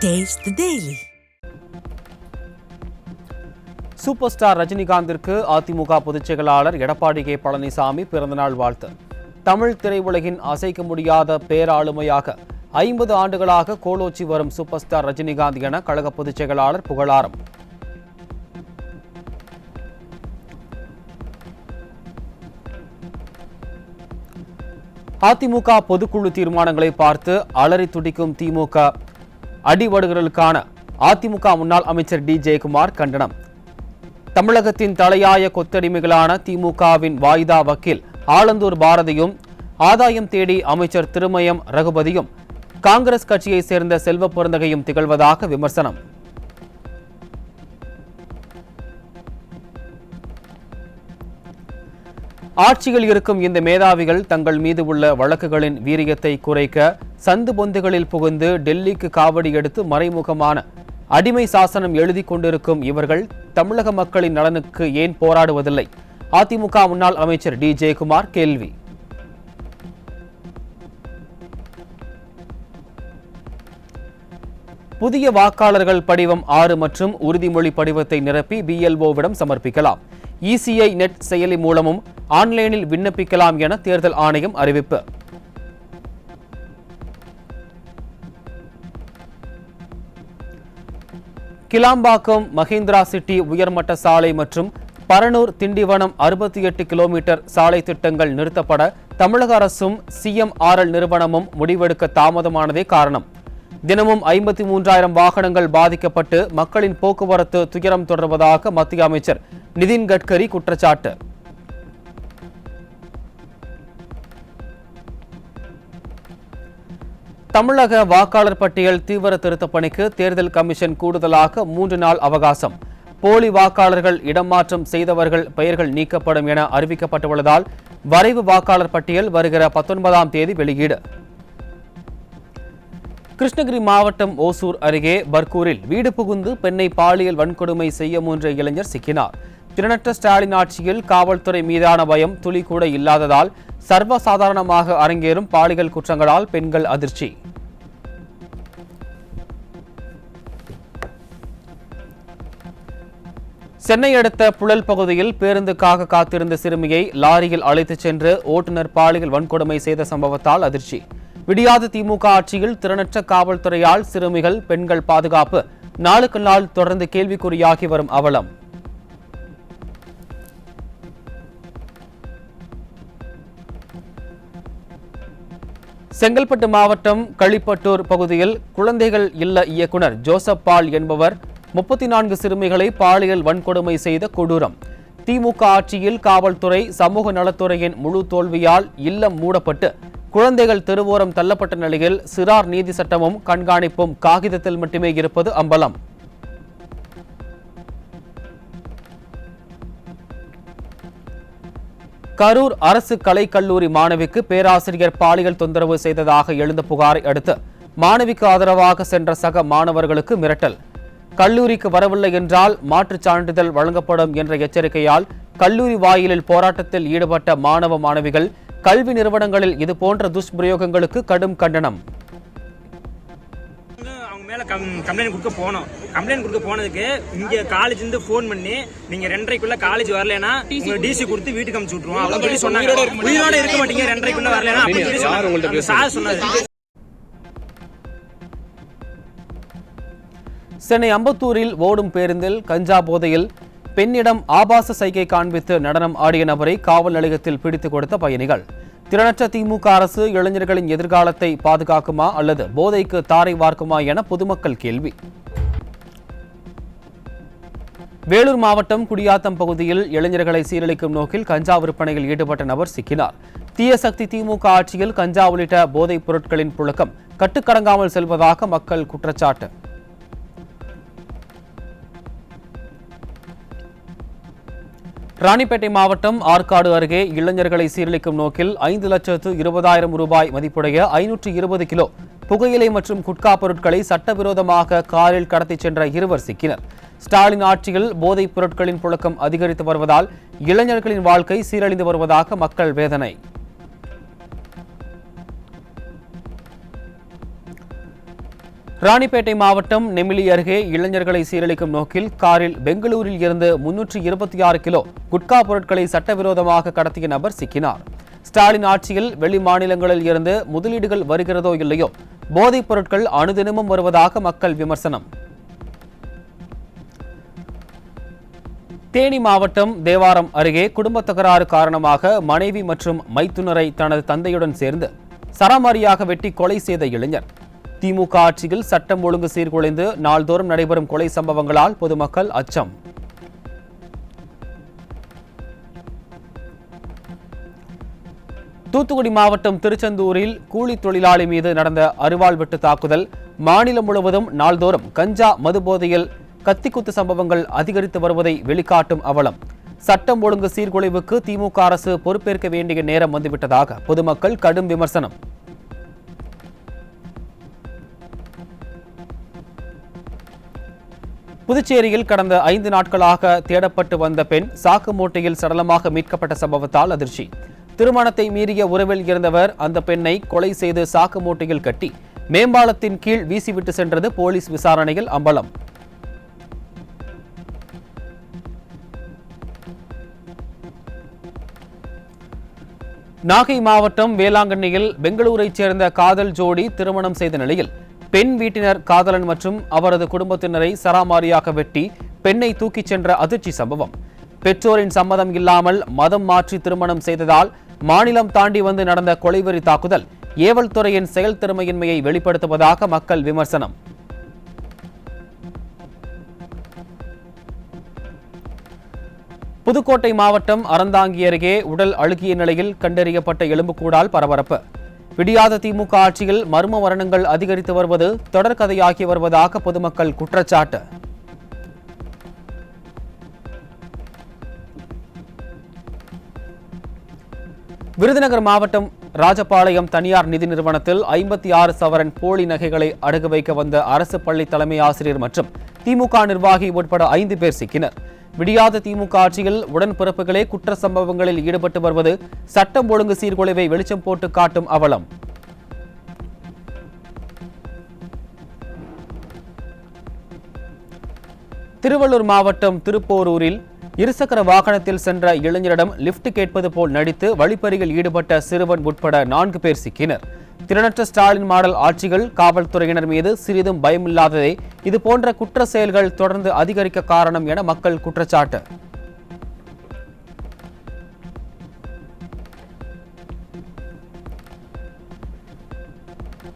Taste the Daily. Super star ரஜினிகாந்திற்கு அதிமுக பொதுச் செயலாளர் எடப்பாடி கே பழனிசாமி பிறந்தநாள் வாழ்த்து. தமிழ் திரையுலகின் அசைக்க முடியாத பேராளுமையாக 50 ஆண்டுகளாக கோலோச்சி வரும் சூப்பர் ஸ்டார் ரஜினிகாந்த் என கழக பொதுச் செயலாளர் புகழாரம். அதிமுக பொதுக்குழு தீர்மானங்களை பார்த்து அலறி துடிக்கும் திமுக அடிவடுகளுக்கான அதிமுக முன்னாள் அமைச்சர் டி ஜெயக்குமார் கண்டனம். தமிழகத்தின் தலையாய கொத்தடிமைகளான திமுகவின் வாய்தா வக்கீல் ஆலந்தூர் பாரதியும் ஆதாயம் தேடி அமைச்சர் திருமயம் ரகுபதியும் காங்கிரஸ் கட்சியை சேர்ந்த செல்வ பெருந்தகையும் திகழ்வதாக விமர்சனம். ஆட்சியில் இருக்கும் இந்த மேதாவிகள் தங்கள் மீது உள்ள வழக்குகளின் வீரியத்தை குறைக்க சந்து பொந்துகளில் புகுந்து டெல்லிக்கு காவடி எடுத்து மறைமுகமான அடிமை சாசனம் எழுதி கொண்டிருக்கும் இவர்கள் தமிழக மக்களின் நலனுக்கு ஏன் போராடுவதில்லை? அதிமுக முன்னாள் அமைச்சர் டி ஜெயக்குமார் கேள்வி. புதிய வாக்காளர்கள் படிவம் 6 மற்றும் உறுதிமொழி படிவத்தை நிரப்பி BLOவிடம் சமர்ப்பிக்கலாம். ECI நெட் செயலி மூலமும் ஆன்லைனில் விண்ணப்பிக்கலாம் என தேர்தல் ஆணையம் அறிவிப்பு. கிளாம்பாக்கம் மஹிந்திரா சிட்டி உயர்மட்ட சாலை மற்றும் பரனூர் திண்டிவனம் 68 கிலோமீட்டர் சாலை திட்டங்கள் நிறுத்தப்பட தமிழக அரசும் CMRL நிறுவனமும் முடிவெடுக்க தாமதமானதே காரணம். தினமும் 53,000 வாகனங்கள் பாதிக்கப்பட்டு மக்களின் போக்குவரத்து துயரம் தொடர்வதாக மத்திய அமைச்சர் நிதின் கட்கரி குற்றச்சாட்டு. தமிழக வாக்காளர் பட்டியல் தீவிர திருத்தப் பணிக்கு தேர்தல் கமிஷன் கூடுதலாக 3 நாள் அவகாசம். போலி வாக்காளர்கள் இடமாற்றம் செய்தவர்கள் பெயர்கள் நீக்கப்படும் என அறிவிக்கப்பட்டுள்ளதால் வரைவு வாக்காளர் பட்டியல் வருகிற 19ஆம் தேதி வெளியீடு. கிருஷ்ணகிரி மாவட்டம் ஓசூர் அருகே பர்கூரில் வீடு புகுந்து பெண்ணை பாலியல் வன்கொடுமை செய்ய முயன்ற இளைஞர் சிக்கினார். திறனற்ற ஸ்டாலின் ஆட்சியில் காவல்துறை மீதான பயம் துளி கூட இல்லாததால் சர்வசாதாரணமாக அரங்கேறும் பாலியல் குற்றங்களால் பெண்கள் அதிர்ச்சி. சென்னை அடுத்த புழல் பகுதியில் பேருந்துக்காக காத்திருந்த சிறுமியை லாரியில் அழைத்துச் சென்று ஓட்டுநர் பாலியல் வன்கொடுமை செய்த சம்பவத்தால் அதிர்ச்சி. விடியாத திமுக ஆட்சியில் திறனற்ற காவல்துறையால் சிறுமிகள் பெண்கள் பாதுகாப்பு நாளுக்கு நாள் தொடர்ந்து கேள்விக்குறியாகி வரும் அவலம். செங்கல்பட்டு மாவட்டம் களிப்பட்டூர் பகுதியில் குழந்தைகள் இல்ல இயக்குனர் ஜோசப் பால் என்பவர் 34 சிறுமிகளை பாலியல் வன்கொடுமை செய்த கொடூரம். திமுக ஆட்சியில் காவல்துறை சமூக நலத்துறையின் முழு தோல்வியால் இல்லம் மூடப்பட்டு குழந்தைகள் தெருவோரம் தள்ளப்பட்ட நிலையில் சிறார் நீதி சட்டமும் கண்காணிப்பும் காகிதத்தில் மட்டுமே இருப்பது அம்பலம். கரூர் அரசு கலைக்கல்லூரி மாணவிக்கு பேராசிரியர் பாலியல் தொந்தரவு செய்ததாக எழுந்த புகாரை அடுத்து மாணவிக்கு ஆதரவாக சென்ற சக மாணவர்களுக்கு மிரட்டல். கல்லூரிக்கு வரவில்லை என்றால் மாற்றுச் சான்றிதழ் வழங்கப்படும் என்ற எச்சரிக்கையால் கல்லூரி வாயிலில் போராட்டத்தில் ஈடுபட்ட மாணவ மாணவிகள் கல்வி நிறுவனங்களில் இதுபோன்ற துஷ்பிரயோகங்களுக்கு கடும் கண்டனம். அவங்க மேல கம்ப்ளைண்ட் கொடுக்க போனதுக்கு இங்க காலேஜ் இருந்து போன் பண்ணி நீங்க 2:30க்குள்ள காலேஜ் வரலனா உங்க டிசி கொடுத்து வீட்டுக்கு அனுப்பிச்சு விட்டுருவோம் அப்படின்னு சொல்லி சொன்னாங்க. உயிரோட இருக்க மாட்டீங்க 2:30க்குள்ள வரலனா அப்படி சொல்லி சொன்னாங்க. சார் சொன்னாரு. சென்னை அம்பத்தூரில் ஓடும் பேருந்தில் கஞ்சா போதையில் பெண்ணிடம் ஆபாச சைகை காண்பித்து நடனம் ஆடிய நபரை காவல் நிலையத்தில் பிடித்துக் கொடுத்த பயணிகள். திறனற்ற திமுக அரசு இளைஞர்களின் எதிர்காலத்தை பாதுகாக்குமா அல்லது போதைக்கு தாரை வார்க்குமா என பொதுமக்கள் கேள்வி. வேலூர் மாவட்டம் குடியாத்தம் பகுதியில் இளைஞர்களை சீரழிக்கும் நோக்கில் கஞ்சா விற்பனையில் ஈடுபட்ட நபர் சிக்கினார். தீய சக்தி திமுக ஆட்சியில் கஞ்சா உள்ளிட்ட போதைப் பொருட்களின் புழக்கம் கட்டுக்கடங்காமல் செல்வதாக மக்கள் குற்றச்சாட்டு. ராணிப்பேட்டை மாவட்டம் ஆற்காடு அருகே இளைஞர்களை சீரழிக்கும் நோக்கில் 5,20,000 ரூபாய் மதிப்புடைய 520 கிலோ புகையிலை மற்றும் குட்கா பொருட்களை சட்டவிரோதமாக காரில் கடத்திச் சென்ற இருவர் சிக்கினர். ஸ்டாலின் ஆட்சியில் போதைப் பொருட்களின் புழக்கம் அதிகரித்து வருவதால் இளைஞர்களின் வாழ்க்கை சீரழிந்து வருவதாக மக்கள் வேதனை. ராணிப்பேட்டை மாவட்டம் நெமிலி அருகே இளைஞர்களை சீரழிக்கும் நோக்கில் காரில் பெங்களூரில் இருந்து 326 கிலோ குட்கா பொருட்களை சட்டவிரோதமாக கடத்திய நபர் சிக்கினார். ஸ்டாலின் ஆட்சியில் வெளி மாநிலங்களில் இருந்து முதலீடுகள் வருகிறதோ இல்லையோ போதைப் பொருட்கள் அனுதினமும் வருவதாக மக்கள் விமர்சனம். தேனி மாவட்டம் தேவாரம் அருகே குடும்ப தகராறு காரணமாக மனைவி மற்றும் மைத்துனரை தனது தந்தையுடன் சேர்ந்து சராமாரியாக வெட்டி கொலை செய்த இளைஞர். திமுக ஆட்சியில் சட்டம் ஒழுங்கு சீர்குலைந்து நாள்தோறும் நடைபெறும் கொலை சம்பவங்களால் பொதுமக்கள் அச்சம். தூத்துக்குடி மாவட்டம் திருச்செந்தூரில் கூலி தொழிலாளி மீது நடந்த அரிவாள் வெட்டு தாக்குதல். மாநிலம் முழுவதும் நாள்தோறும் கஞ்சா மதுபோதையில் கத்திக்குத்து சம்பவங்கள் அதிகரித்து வருவதை வெளிக்காட்டும் அவலம். சட்டம் ஒழுங்கு சீர்குலைவுக்கு திமுக அரசு பொறுப்பேற்க வேண்டிய நேரம் வந்துவிட்டதாக பொதுமக்கள் கடும் விமர்சனம். புதுச்சேரியில் கடந்த 5 நாட்களாக தேடப்பட்டு வந்த பெண் சாக்கு மூட்டையில் சடலமாக மீட்கப்பட்ட சம்பவத்தால் அதிர்ச்சி. திருமணத்தை மீறிய உறவில் இருந்தவர் அந்த பெண்ணை கொலை செய்து சாக்கு மூட்டையில் கட்டி மேம்பாலத்தின் கீழ் வீசிவிட்டு சென்றது போலீஸ் விசாரணையில் அம்பலம். நாகை மாவட்டம் வேளாங்கண்ணியில் பெங்களூரைச் சேர்ந்த காதல் ஜோடி திருமணம் செய்த நிலையில் பெண் வீட்டினர் காதலன் மற்றும் அவரது குடும்பத்தினரை சராமாரியாக வெட்டி பெண்ணை தூக்கிச் சென்ற அதிர்ச்சி சம்பவம். பெற்றோரின் சம்மதம் இல்லாமல் மதம் மாற்றி திருமணம் செய்ததால் மாநிலம் தாண்டி வந்து நடந்த கொலைவெறி தாக்குதல் ஏவல் துறையின் செயல்திறமையின்மையை வெளிப்படுத்துவதாக மக்கள் விமர்சனம். புதுக்கோட்டை மாவட்டம் அறந்தாங்கி அருகே உடல் அழுகிய நிலையில் கண்டறியப்பட்ட எலும்புக்கூடால் பரபரப்பு. விடியாத திமுக ஆட்சியில் மர்ம மரணங்கள் அதிகரித்து வருவது தொடர்கதையாகி வருவதாக பொதுமக்கள் குற்றச்சாட்டு. விருதுநகர் மாவட்டம் ராஜபாளையம் தனியார் நிதி நிறுவனத்தில் 56 சவரன் போலி நகைகளை அடகு வைக்க வந்த அரசு பள்ளி தலைமை ஆசிரியர் மற்றும் திமுக நிர்வாகி உட்பட 5 பேர் சிக்கினர். விடியாத திமுக ஆட்சியில் உடன்பிறப்புகளே குற்ற சம்பவங்களில் ஈடுபட்டு வருவது சட்டம் ஒழுங்கு சீர்குலைவை வெளிச்சம் போட்டு காட்டும் அவலம். திருவள்ளூர் மாவட்டம் திருப்போரூரில் இருசக்கர வாகனத்தில் சென்ற இளைஞரிடம் லிப்ட் கேட்பது போல் நடித்து வழிப்பறியில் ஈடுபட்ட சிறுவன் உட்பட 4 பேர் சிக்கினர். திறனற்ற ஸ்டாலின் மாடல் ஆட்சிகள் காவல்துறையினர் மீது சிறிதும் பயமில்லாததே இதுபோன்ற குற்ற செயல்கள் தொடர்ந்து அதிகரிக்க காரணம் என மக்கள் குற்றச்சாட்டு.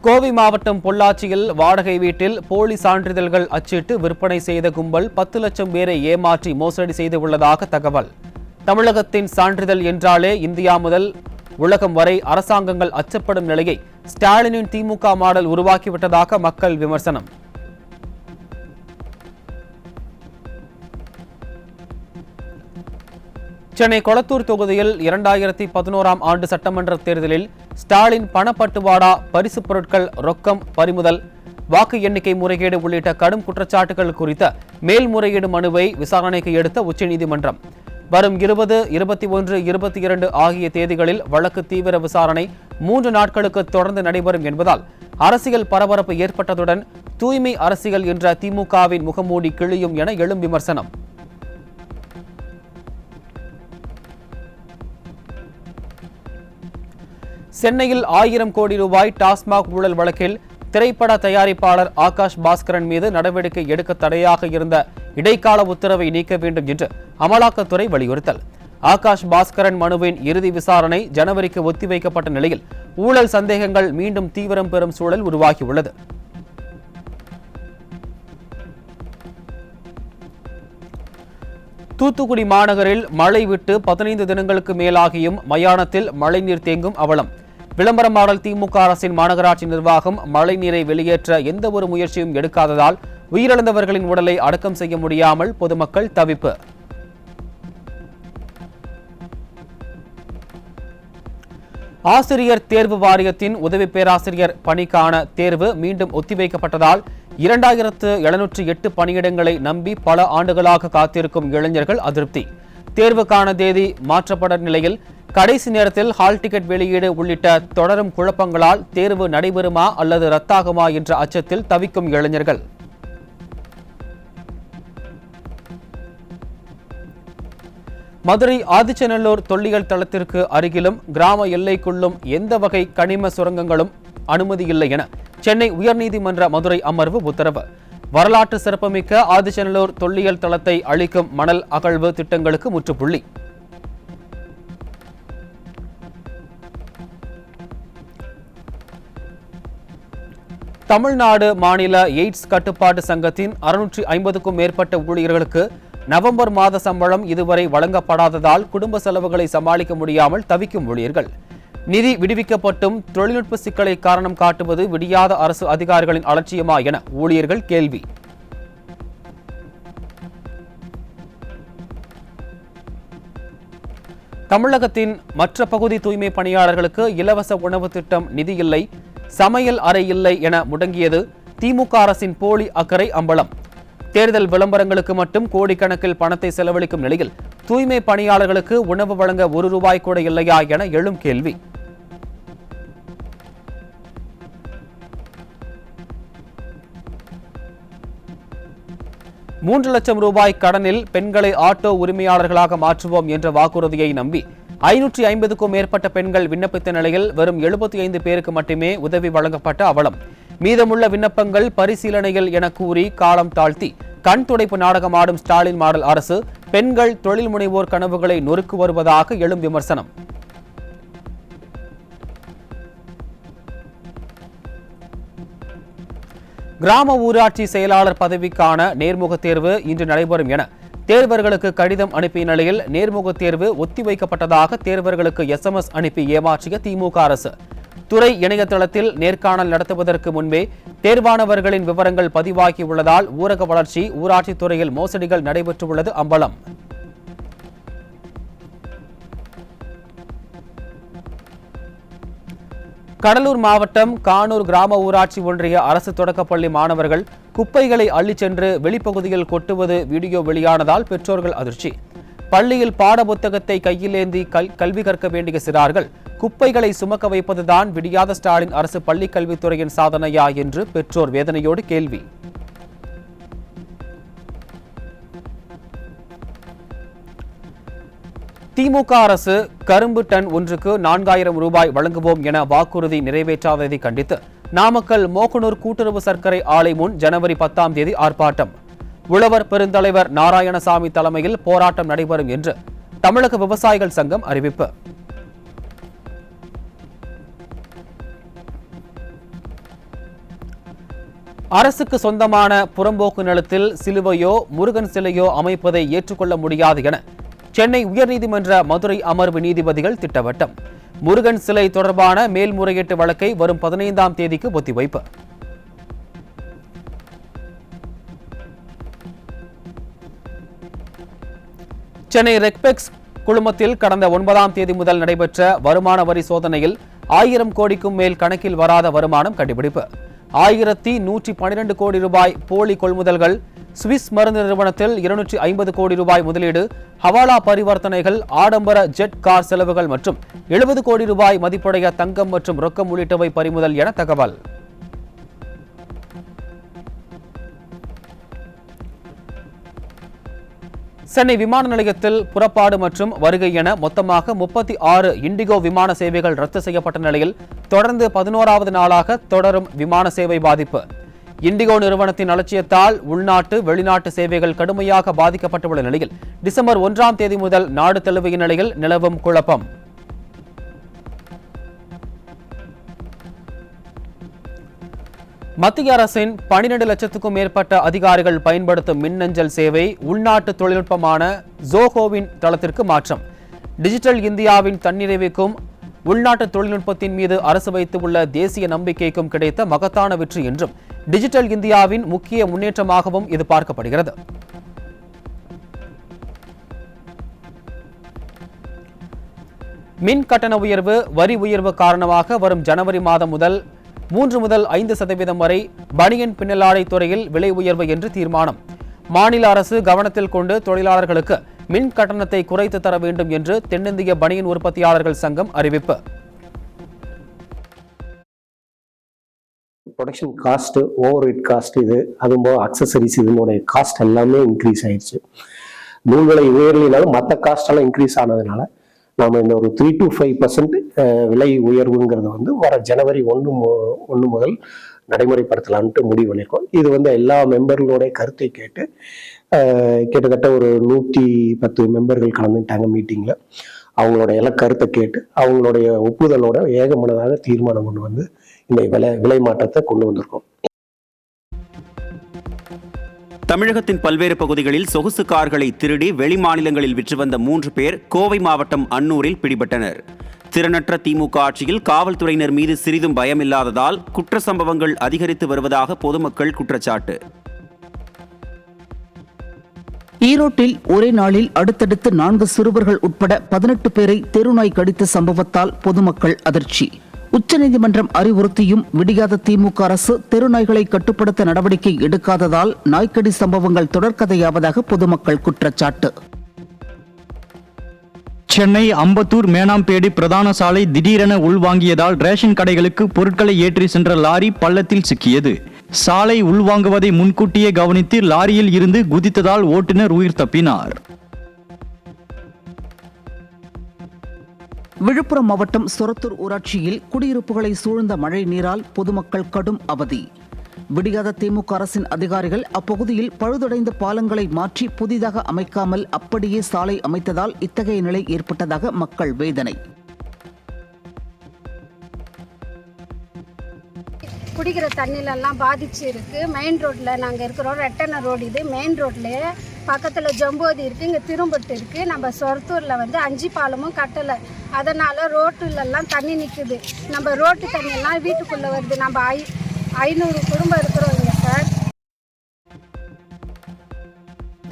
கோவை மாவட்டம் பொள்ளாச்சியில் வாடகை வீட்டில் போலி சான்றிதழ்கள் அச்சிட்டு விற்பனை செய்த கும்பல் 10 லட்சம் பேரை ஏமாற்றி மோசடி செய்து உள்ளதாக தகவல். தமிழகத்தின் சான்றிதழ் என்றாலே இந்தியா முதல் உலகம் வரை அரசாங்கங்கள் அச்சப்படும் நிலையை ஸ்டாலினின் திமுக மாடல் உருவாக்கிவிட்டதாக மக்கள் விமர்சனம். சென்னை கொளத்தூர் தொகுதியில் 2011ஆம் ஆண்டு சட்டமன்ற தேர்தலில் ஸ்டாலின் பணப்பட்டுவாடா, பரிசு பொருட்கள், ரொக்கம் பறிமுதல், வாக்கு எண்ணிக்கை முறைகேடு உள்ளிட்ட கடும் குற்றச்சாட்டுகள் குறித்த மேல்முறையீடு மனுவை விசாரணைக்கு எடுத்த உச்சநீதிமன்றம் வரும் 20, 21, 22 ஆகிய தேதிகளில் வழக்கு தீவிர விசாரணை 3 நாட்களுக்கு தொடர்ந்து நடைபெறும் என்பதால் அரசியல் பரபரப்பு ஏற்பட்டதுடன் தூய்மை அரசியல் என்ற திமுகவின் முகமூடி கிழியும் என எழும் விமர்சனம். சென்னையில் 1000 கோடி ரூபாய் டாஸ்மாக் ஊழல் வழக்கில் திரைப்பட தயாரிப்பாளர் ஆகாஷ் பாஸ்கரன் மீது நடவடிக்கை எடுக்க தடையாக இருந்த இடைக்கால உத்தரவை நீக்க வேண்டும் என்று அமலாக்கத்துறை வலியுறுத்தல். ஆகாஷ் பாஸ்கரன் மனுவின் இறுதி விசாரணை ஜனவரிக்கு ஒத்திவைக்கப்பட்ட நிலையில் ஊழல் சந்தேகங்கள் மீண்டும் தீவிரம் பெறும் சூழல் உருவாகியுள்ளது. தூத்துக்குடி மாநகரில் மழை விட்டு 15 தினங்களுக்கு மேலாகியும் மயானத்தில் மழைநீர் தேங்கும் அவலம். விளம்பரம் மாடல் திமுக அரசின் மாநகராட்சி நிர்வாகம் மழை நீரை வெளியேற்ற எந்த ஒரு முயற்சியும் எடுக்காததால் உயிரிழந்தவர்களின் உடலை அடக்கம் செய்ய முடியாமல் பொதுமக்கள் தவிப்பு. ஆசிரியர் தேர்வு வாரியத்தின் உதவி பேராசிரியர் பணிக்கான தேர்வு மீண்டும் ஒத்திவைக்கப்பட்டதால் 2708 பணியிடங்களை நம்பி பல ஆண்டுகளாக காத்திருக்கும் இளைஞர்கள் அதிருப்தி. தேர்வுக்கான தேதி மாற்றப்பட்ட நிலையில் கடைசி நேரத்தில் ஹால் டிக்கெட் வெளியீடு உள்ளிட்ட தொடரும் குழப்பங்களால் தேர்வு நடைபெறுமா அல்லது ரத்தாகுமா என்ற அச்சத்தில் தவிக்கும் இளைஞர்கள். மதுரை ஆதிச்சநல்லூர் தொல்லியல் தளத்திற்கு அருகிலும் கிராம எல்லைக்குள்ளும் எந்த வகை கனிம சுரங்கங்களும் அனுமதி இல்லை என சென்னை உயர்நீதிமன்ற மதுரை அமர்வு உத்தரவு. வரலாற்று சிறப்புமிக்க ஆதிச்சநல்லூர் தொல்லியல் தளத்தை அழிக்கும் மணல் அகழ்வு திட்டங்களுக்கு முற்றுப்புள்ளி. தமிழ்நாடு மாநில எய்ட்ஸ் கட்டுப்பாட்டு சங்கத்தின் 650க்கும் மேற்பட்ட ஊழியர்களுக்கு நவம்பர் மாத சம்பளம் இதுவரை வழங்கப்படாததால் குடும்ப செலவுகளை சமாளிக்க முடியாமல் தவிக்கும் ஊழியர்கள். நிதி விடுவிக்கப்பட்டும் தொழில்நுட்ப சிக்கலை காரணம் காட்டுவது விடியாத அரசு அதிகாரிகளின் அலட்சியமா என ஊழியர்கள் கேள்வி. தமிழகத்தின் மற்ற பகுதி தூய்மை பணியாளர்களுக்கு இலவச உணவு திட்டம் நிதி இல்லை, சமையல் அறை இல்லை என முடங்கியது திமுக அரசின் போலி அக்கறை அம்பலம். தேர்தல் விளம்பரங்களுக்கு மட்டும் கோடிக்கணக்கில் பணத்தை செலவழிக்கும் நிலையில் தூய்மை பணியாளர்களுக்கு உணவு வழங்க ₹1 கூட இல்லையா என எழும் கேள்வி. ₹3 லட்சம் கடனில் பெண்களை ஆட்டோ உரிமையாளர்களாக மாற்றுவோம் என்ற வாக்குறுதியை நம்பி 550க்கும் மேற்பட்ட பெண்கள் விண்ணப்பித்த நிலையில் வெறும் 75 பேருக்கு மட்டுமே உதவி வழங்கப்பட்ட அவலம். மீதமுள்ள விண்ணப்பங்கள் பரிசீலனையில் என கூறி காலம் தாழ்த்தி கண் துடைப்பு நாடகமாடும் ஸ்டாலின் மாடல் அரசு பெண்கள் தொழில் முனைவோர் கனவுகளை நொறுக்கு வருவதாக எழும் விமர்சனம். கிராம ஊராட்சி செயலாளர் பதவிக்கான நேர்முக தேர்வு இன்று நடைபெறும் என தேர்வர்களுக்கு கடிதம் அனுப்பிய நிலையில் நேர்முக தேர்வு ஒத்திவைக்கப்பட்டதாக தேர்வர்களுக்கு SMS அனுப்பி ஏமாற்றிய திமுக அரசு. துறை இணையதளத்தில் நேர்காணல் நடத்துவதற்கு முன்பே தேர்வானவர்களின் விவரங்கள் பதிவாகியுள்ளதால் ஊரக வளர்ச்சி ஊராட்சித் துறையில் மோசடிகள் நடைபெற்றுள்ளது அம்பலம். கடலூர் மாவட்டம் கானூர் கிராம ஊராட்சி ஒன்றிய அரசு தொடக்கப்பள்ளி மாணவர்கள் குப்பைகளை அள்ளிச் சென்று வெளிப்பகுதியில் கொட்டுவது வீடியோ வெளியானதால் பெற்றோர்கள் அதிர்ச்சி. பள்ளியில் பாட புத்தகத்தை கையிலேந்தி கல்வி கற்க வேண்டிய சிறார்கள் குப்பைகளை சுமக்க வைப்பதுதான் விடியாத ஸ்டாலின் அரசு பள்ளிக் கல்வித்துறையின் சாதனையா என்று பெற்றோர் வேதனையோடு கேள்வி. திமுக அரசு கரும்பு டன் ஒன்றுக்கு ₹4000 வழங்குவோம் என வாக்குறுதி நிறைவேற்றாததை கண்டித்து நாமக்கல் மோகனூர் கூட்டுறவு சர்க்கரை ஆலை முன் ஜனவரி 10 ஆர்ப்பாட்டம். உழவர் பெருந்தலைவர் நாராயணசாமி தலைமையில் போராட்டம் நடைபெறும் என்று தமிழக விவசாயிகள் சங்கம் அறிவிப்பு. அரசுக்கு சொந்தமான புறம்போக்கு நிலத்தில் சிலுவையோ முருகன் சிலையோ அமைப்பதை ஏற்றுக்கொள்ள முடியாது என சென்னை உயர்நீதிமன்ற மதுரை அமர்வு நீதிபதிகள் திட்டவட்டம். முருகன் சிலை தொடர்பான மேல்முறையீட்டு வழக்கை வரும் 15 ஒத்திவைப்பு. சென்னை ரெக்பெக்ஸ் குழுமத்தில் கடந்த 9 முதல் நடைபெற்ற வருமான வரி சோதனையில் 1000 கோடிக்கும் மேல் கணக்கில் வராத வருமானம் கண்டுபிடிப்பு. 1112 கோடி ரூபாய் போலி கொள்முதல்கள், சுவிஸ் மருந்து நிறுவனத்தில் 250 கோடி ரூபாய் முதலீடு, ஹவாலா பரிவர்த்தனைகள், ஆடம்பர ஜெட் கார் செலவுகள் மற்றும் 70 கோடி ரூபாய் மதிப்புடைய தங்கம் மற்றும் ரொக்கம் உள்ளிட்டவை பறிமுதல் என தகவல். சென்னை விமான நிலையத்தில் புறப்பாடு மற்றும் வருகை என மொத்தமாக 36 இண்டிகோ விமான சேவைகள் ரத்து செய்யப்பட்ட நிலையில் தொடர்ந்து 11வது நாளாக தொடரும் விமான சேவை பாதிப்பு. இண்டிகோ நிறுவனத்தின் அலட்சியத்தால் உள்நாட்டு வெளிநாட்டு சேவைகள் கடுமையாக பாதிக்கப்பட்டுள்ள நிலையில் டிசம்பர் 1 முதல் நாடு தழுவிய நிலையில் நிலவும் குழப்பம். மத்திய அரசின் 12 லட்சத்துக்கும் மேற்பட்ட அதிகாரிகள் பயன்படுத்தும் மின்னஞ்சல் சேவை உள்நாட்டு தொழில்நுட்பமான ஜோஹோவின் தளத்திற்கு மாற்றம். டிஜிட்டல் இந்தியாவின் தன்னிறைவுக்கும் உள்நாட்டு தொழில்நுட்பத்தின் மீது அரசு வைத்துள்ள தேசிய நம்பிக்கைக்கும் கிடைத்த மகத்தான வெற்றி என்றும் டிஜிட்டல் இந்தியாவின் முக்கிய முன்னேற்றமாகவும் இது பார்க்கப்படுகிறது. மின் கட்டண உயர்வு, வரி உயர்வு காரணமாக வரும் ஜனவரி மாதம் முதல் 3 முதல் 5% வரை பனியன் பின்னலாடை துறையில் விலை உயர்வு என்று தீர்மானம். மாநில அரசு கவனத்தில் கொண்டு தொழிலாளர்களுக்கு மின் கட்டணத்தை குறைத்து தர வேண்டும் என்று தென்னிந்திய பனியன் உற்பத்தியாளர்கள் சங்கம் அறிவிப்பு. Production cost, over head cost, இது அதுவும் அக்சசரிஸ் இதனுடைய காஸ்ட் எல்லாமே இன்க்ரீஸ் ஆயிடுச்சு. நூல் விலை உயர்லினாலும் மற்ற காஸ்ட் எல்லாம் இன்க்ரீஸ் ஆனதுனால நாம் இந்த ஒரு 3 to 5% விலை உயர்வுங்கிறது வர ஜனவரி 1 முதல் நடைமுறைப்படுத்தலான்ட்டு முடிவு பண்ணியிருக்கோம். இது எல்லா மெம்பர்களுடைய கருத்தை கேட்டு கிட்டத்தட்ட ஒரு 110 மெம்பர்கள் கலந்துட்டாங்க மீட்டிங்கில். அவங்களோட எல்லாம் கருத்தை கேட்டு அவங்களுடைய ஒப்புதலோட ஏகமனதாக தீர்மானம் கொண்டு இந்த விலை மாற்றத்தை கொண்டு வந்திருக்கோம். தமிழகத்தின் பல்வேறு பகுதிகளில் சொகுசு கார்களை திருடி வெளிமாநிலங்களில் விற்று வந்த 3 பேர் கோவை மாவட்டம் அன்னூரில் பிடிபட்டனர். திறனற்ற திமுக ஆட்சியில் காவல்துறையினர் மீது சிறிதும் பயமில்லாததால் குற்ற சம்பவங்கள் அதிகரித்து வருவதாக பொதுமக்கள் குற்றச்சாட்டு. ஈரோட்டில் ஒரே நாளில் அடுத்தடுத்து 4 சிறுவர்கள் உட்பட 18 பேரை தெருநாய் கடித்த சம்பவத்தால் பொதுமக்கள் அதிர்ச்சி. உச்சநீதிமன்றம் அறிவுறுத்தியும் விடியாத திமுக அரசு தெருநாய்களை கட்டுப்படுத்த நடவடிக்கை எடுக்காததால் நாய்க்கடி சம்பவங்கள் தொடர்கதையாவதாக பொதுமக்கள் குற்றச்சாட்டு. சென்னை அம்பத்தூர் மேனாம்பேடி பிரதான சாலை திடீரென உள்வாங்கியதால் ரேஷன் கடைகளுக்கு பொருட்களை ஏற்றி சென்ற லாரி பள்ளத்தில் சிக்கியது. சாலை உள்வாங்குவதை முன்கூட்டியே கவனித்து லாரியில் இருந்து குதித்ததால் ஓட்டுநர் உயிர் தப்பினார். விழுப்புரம் மாவட்டம் சொரத்தூர் ஊராட்சியில் குடியிருப்புகளை சூழ்ந்த மழை நீரால் பொதுமக்கள் கடும் அவதி. விடியாத திமுக அரசின் அதிகாரிகள் அப்பகுதியில் பழுதடைந்த பாலங்களை மாற்றி புதிதாக அமைக்காமல் அப்படியே சாலை அமைத்ததால் இத்தகைய நிலை ஏற்பட்டதாக மக்கள் வேதனை. குடிக்கிற தண்ணிலெல்லாம் பாதிச்சு இருக்கு. மெயின் ரோட்டில் நாங்கள் இருக்கிறோம், ரெட்டன ரோடு இது. மெயின் ரோட்லேயே பக்கத்தில் ஜம்போதி இருக்குது, இங்கே திரும்பட்டு இருக்குது. நம்ம சொரத்தூரில் 5 பாலமும் கட்டலை, அதனால் ரோட்டுலெல்லாம் தண்ணி நிற்குது. நம்ம ரோட்டு தண்ணியெல்லாம் வீட்டுக்குள்ளே வருது. நம்ம 500 குடும்பம் இருக்கிறோங்க சார்.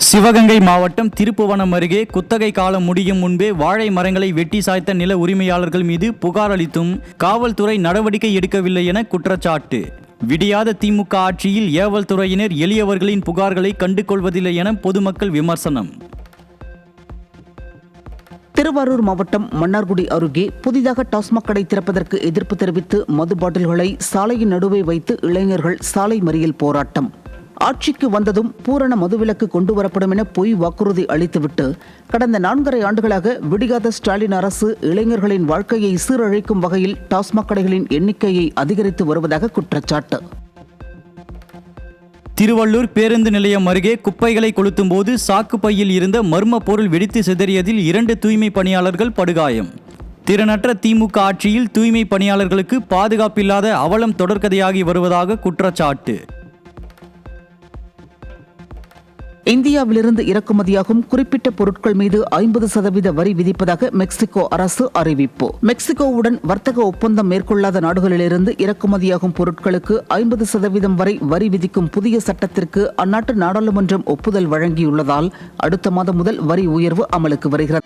சிவகங்கை மாவட்டம் திருப்புவனம் அருகே குத்தகை காலம் முடியும் முன்பே வாழை மரங்களை வெட்டி சாய்த்த நில உரிமையாளர்கள் மீது புகார் அளித்தும் காவல்துறை நடவடிக்கை எடுக்கவில்லை என குற்றச்சாட்டு. விடியாத திமுக ஆட்சியில் ஏவல் துறையினர் எளியவர்களின் புகார்களை கண்டுகொள்வதில்லை என பொதுமக்கள் விமர்சனம். திருவாரூர் மாவட்டம் மன்னார்குடி அருகே புதிதாக டாஸ்மாக் கடை திறப்பதற்கு எதிர்ப்பு தெரிவித்து மது பாட்டில்களை சாலையின் நடுவே வைத்து இளைஞர்கள் சாலை மறியல் போராட்டம். ஆட்சிக்கு வந்ததும் பூரண மதுவிலக்கு கொண்டுவரப்படும் என பொய் வாக்குறுதி அளித்துவிட்டு கடந்த 4.5 ஆண்டுகளாக விடியாத ஸ்டாலின் அரசு இளைஞர்களின் வாழ்க்கையை சீரழிக்கும் வகையில் டாஸ்மாக் கடைகளின் எண்ணிக்கையை அதிகரித்து வருவதாக குற்றச்சாட்டு. திருவள்ளூர் பேருந்து நிலையம் அருகே குப்பைகளை கொளுத்தும் போது சாக்கு பையில் இருந்த மர்ம பொருள் வெடித்து சிதறியதில் 2 தூய்மை பணியாளர்கள் படுகாயம். திறனற்ற திமுக ஆட்சியில் தூய்மை பணியாளர்களுக்கு பாதுகாப்பில்லாத அவலம் தொடர்கதையாகி வருவதாக குற்றச்சாட்டு. இந்தியாவிலிருந்து இறக்குமதியாகும் குறிப்பிட்ட பொருட்கள் மீது 50% வரி விதிப்பதாக மெக்சிகோ அரசு அறிவிப்பு. மெக்சிகோவுடன் வர்த்தக ஒப்பந்தம் மேற்கொள்ளாத நாடுகளிலிருந்து இறக்குமதியாகும் பொருட்களுக்கு 50% வரை வரி விதிக்கும் புதிய சட்டத்திற்கு அந்நாட்டு நாடாளுமன்றம் ஒப்புதல் வழங்கியுள்ளதால் அடுத்த மாதம் முதல் வரி உயர்வு அமலுக்கு வருகிறது.